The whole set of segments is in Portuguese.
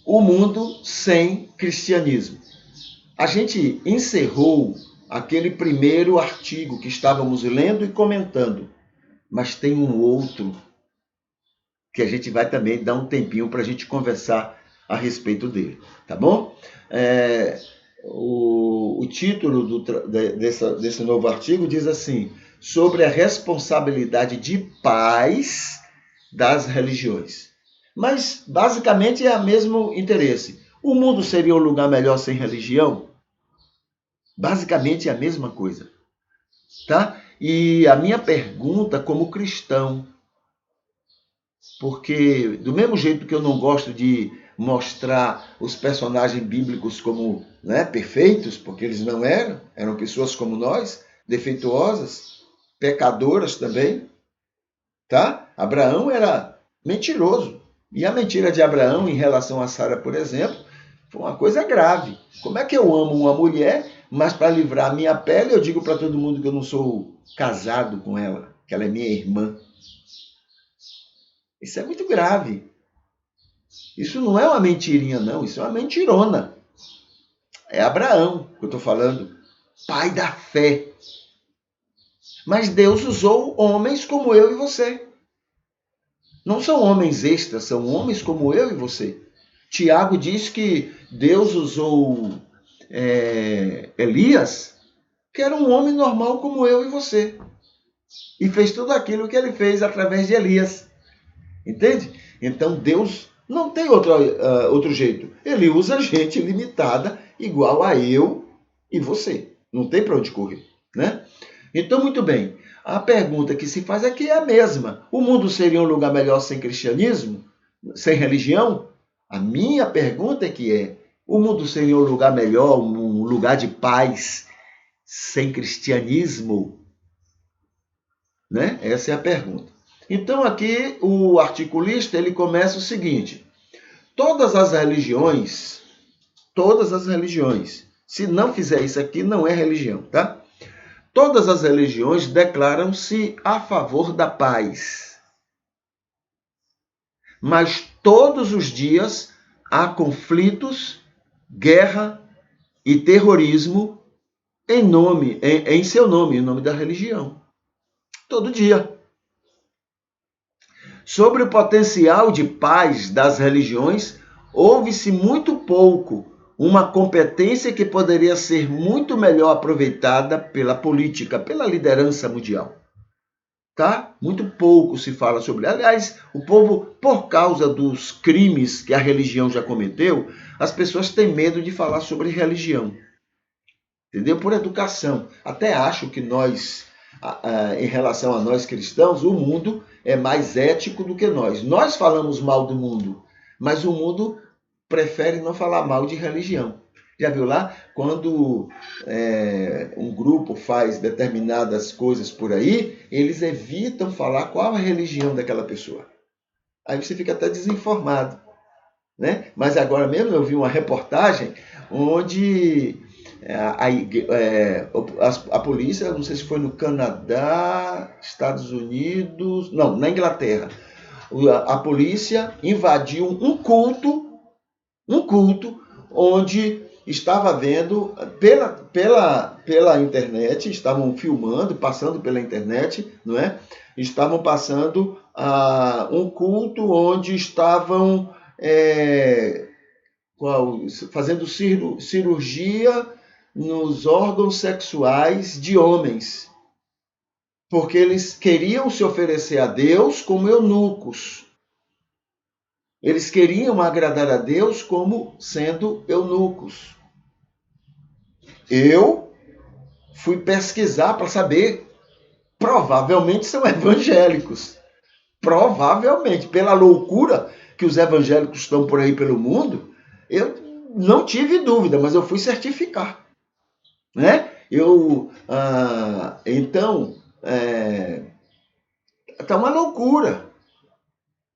o mundo sem cristianismo. A gente encerrou aquele primeiro artigo que estávamos lendo e comentando, mas tem um outro que a gente vai também dar um tempinho para a gente conversar a respeito dele, tá bom? O título desse novo artigo diz assim: sobre a responsabilidade de pais das religiões. Mas, basicamente, é o mesmo interesse. O mundo seria um lugar melhor sem religião? Basicamente é a mesma coisa, tá? E a minha pergunta como cristão, porque do mesmo jeito que eu não gosto de mostrar os personagens bíblicos como, né, perfeitos, porque eles não eram pessoas como nós, defeituosas, pecadoras também, tá? Abraão era mentiroso. E a mentira de Abraão em relação a Sara, por exemplo, foi uma coisa grave. Como é que eu amo uma mulher, mas para livrar a minha pele eu digo para todo mundo que eu não sou casado com ela, que ela é minha irmã? Isso é muito grave. Isso não é uma mentirinha, não. Isso é uma mentirona. É Abraão que eu estou falando. Pai da fé. Mas Deus usou homens como eu e você. Não são homens extras, são homens como eu e você. Tiago diz que Deus usou Elias, que era um homem normal como eu e você. E fez tudo aquilo que ele fez através de Elias. Entende? Então Deus não tem outro jeito. Ele usa gente limitada, igual a eu e você. Não tem para onde correr, né? Então, muito bem. A pergunta que se faz aqui é a mesma. O mundo seria um lugar melhor sem cristianismo? Sem religião? A minha pergunta é: o mundo seria um lugar melhor, um lugar de paz, sem cristianismo? Né? Essa é a pergunta. Então, aqui o articulista ele começa o seguinte: todas as religiões, se não fizer isso aqui, não é religião, tá? Todas as religiões declaram-se a favor da paz. Mas todos os dias há conflitos, guerra e terrorismo em seu nome, em nome da religião. Todo dia. Sobre o potencial de paz das religiões, ouve-se muito pouco, uma competência que poderia ser muito melhor aproveitada pela política, pela liderança mundial. Tá? Muito pouco se fala sobre. Aliás, o povo, por causa dos crimes que a religião já cometeu, as pessoas têm medo de falar sobre religião. Entendeu? Por educação. Até acho que nós, em relação a nós cristãos, o mundo é mais ético do que nós. Nós falamos mal do mundo, mas o mundo prefere não falar mal de religião. Já viu lá? Quando um grupo faz determinadas coisas por aí, eles evitam falar qual a religião daquela pessoa. Aí você fica até desinformado, né? Mas agora mesmo eu vi uma reportagem onde a polícia, não sei se foi no Canadá, Estados Unidos, não, na Inglaterra, a polícia invadiu um culto onde estava vendo pela internet, estavam filmando, passando pela internet, não é? Estavam passando um culto onde estavam fazendo cirurgia nos órgãos sexuais de homens, porque eles queriam se oferecer a Deus como eunucos. Eles queriam agradar a Deus como sendo eunucos. Eu fui pesquisar para saber. Provavelmente são evangélicos. Provavelmente, pela loucura que os evangélicos estão por aí pelo mundo, eu não tive dúvida, mas eu fui certificar. Né? Então, está uma loucura.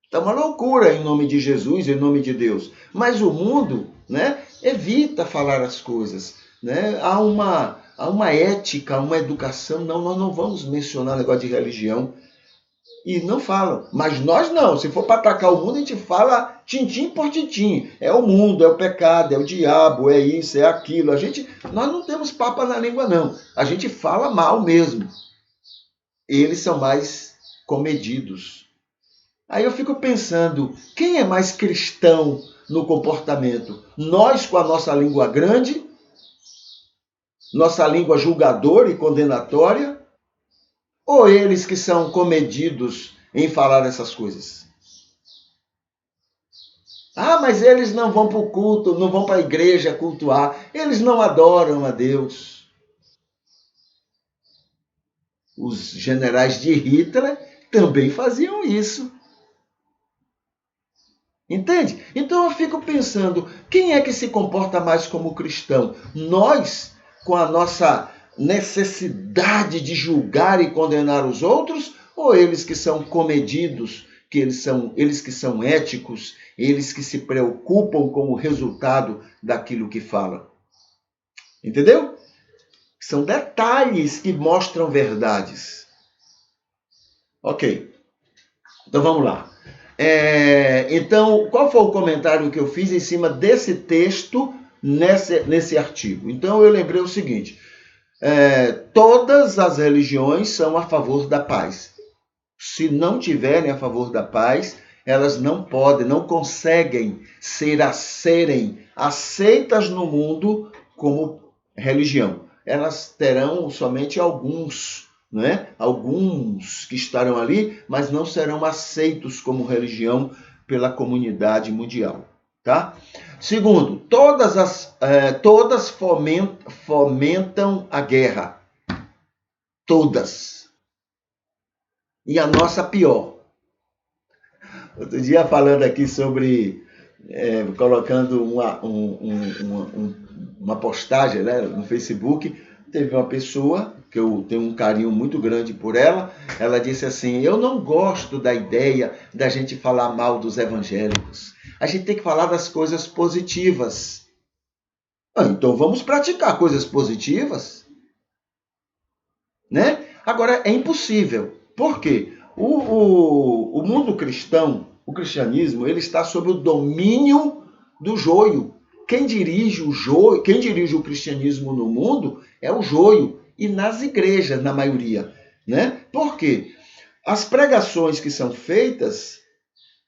Está uma loucura em nome de Jesus, em nome de Deus. Mas o mundo, né, evita falar as coisas. Né? Há uma ética, uma educação. Não, nós não vamos mencionar negócio de religião. e não falam. Mas nós não. Se for para atacar o mundo, a gente fala tintim por tintim. É o mundo, é o pecado, é o diabo, é isso, é aquilo. Nós não temos papa na língua, não. A gente fala mal mesmo. Eles são mais comedidos. Aí eu fico pensando, quem é mais cristão no comportamento? Nós com a nossa língua grande, nossa língua julgadora e condenatória, ou eles que são comedidos em falar essas coisas? Ah, mas eles não vão para o culto, não vão para a igreja cultuar, eles não adoram a Deus. Os generais de Hitler também faziam isso. Entende? Então eu fico pensando, quem é que se comporta mais como cristão? Nós, com a nossa necessidade de julgar e condenar os outros, ou eles que são comedidos, eles que são éticos, eles que se preocupam com o resultado daquilo que falam? Entendeu? São detalhes que mostram verdades. Ok, então vamos lá. Então, qual foi o comentário que eu fiz em cima desse texto nesse artigo? Então, eu lembrei o seguinte: todas as religiões são a favor da paz. Se não tiverem a favor da paz, elas não podem, não conseguem serem aceitas no mundo como religião. Elas terão somente alguns que estarão ali, mas não serão aceitos como religião pela comunidade mundial. Tá? Segundo, todas fomentam a guerra. Todas. E a nossa pior. Outro dia falando aqui sobre, colocando uma postagem, né, no Facebook, teve uma pessoa que eu tenho um carinho muito grande por ela, ela disse assim: eu não gosto da ideia da gente falar mal dos evangélicos. A gente tem que falar das coisas positivas. Então vamos praticar coisas positivas, né? Agora, é impossível. Por quê? O mundo cristão, o cristianismo, ele está sob o domínio do joio. Quem dirige o cristianismo no mundo é o joio, e nas igrejas, na maioria. Né? Por quê? As pregações que são feitas,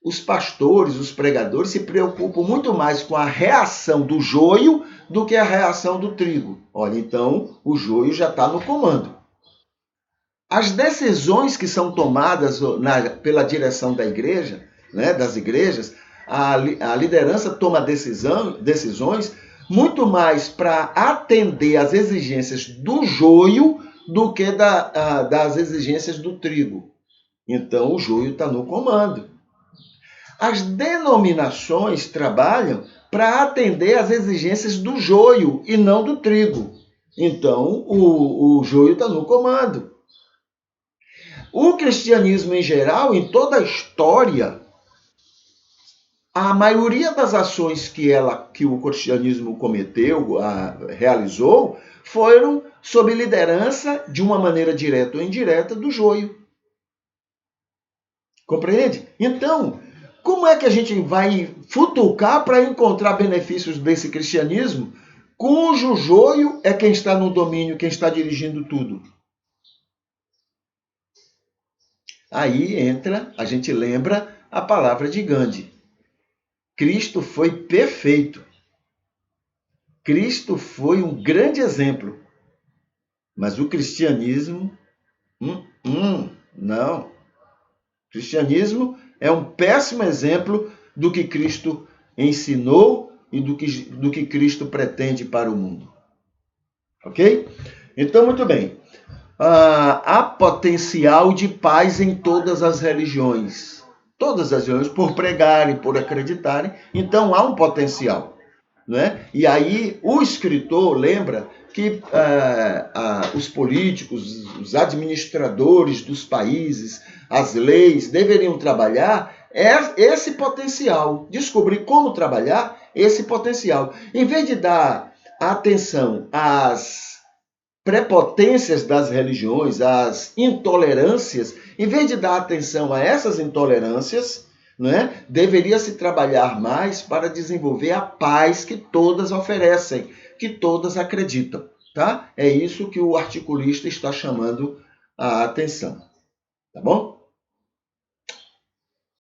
os pastores, os pregadores se preocupam muito mais com a reação do joio do que a reação do trigo. Olha, então o joio já está no comando. As decisões que são tomadas pela direção da igreja, né, das igrejas, a liderança toma decisões muito mais para atender às exigências do joio do que das exigências do trigo. Então, o joio está no comando. As denominações trabalham para atender às exigências do joio e não do trigo. Então, o joio está no comando. O cristianismo em geral, em toda a história, a maioria das ações que o cristianismo realizou, foram sob liderança, de uma maneira direta ou indireta, do joio. Compreende? Então, como é que a gente vai futucar para encontrar benefícios desse cristianismo, cujo joio é quem está no domínio, quem está dirigindo tudo? Aí a gente lembra a palavra de Gandhi. Cristo foi perfeito. Cristo foi um grande exemplo. Mas o cristianismo, não. O cristianismo é um péssimo exemplo do que Cristo ensinou e do que Cristo pretende para o mundo. Ok? Então, muito bem. Há potencial de paz em todas as religiões. Todas as religiões, por pregarem, por acreditarem. Então, há um potencial. Né? E aí, o escritor lembra que os políticos, os administradores dos países, as leis, deveriam trabalhar esse potencial. Descobrir como trabalhar esse potencial. Em vez de dar atenção às prepotências das religiões, as intolerâncias, em vez de dar atenção a essas intolerâncias, né, deveria se trabalhar mais para desenvolver a paz que todas oferecem, que todas acreditam. Tá? É isso que o articulista está chamando a atenção. Tá bom?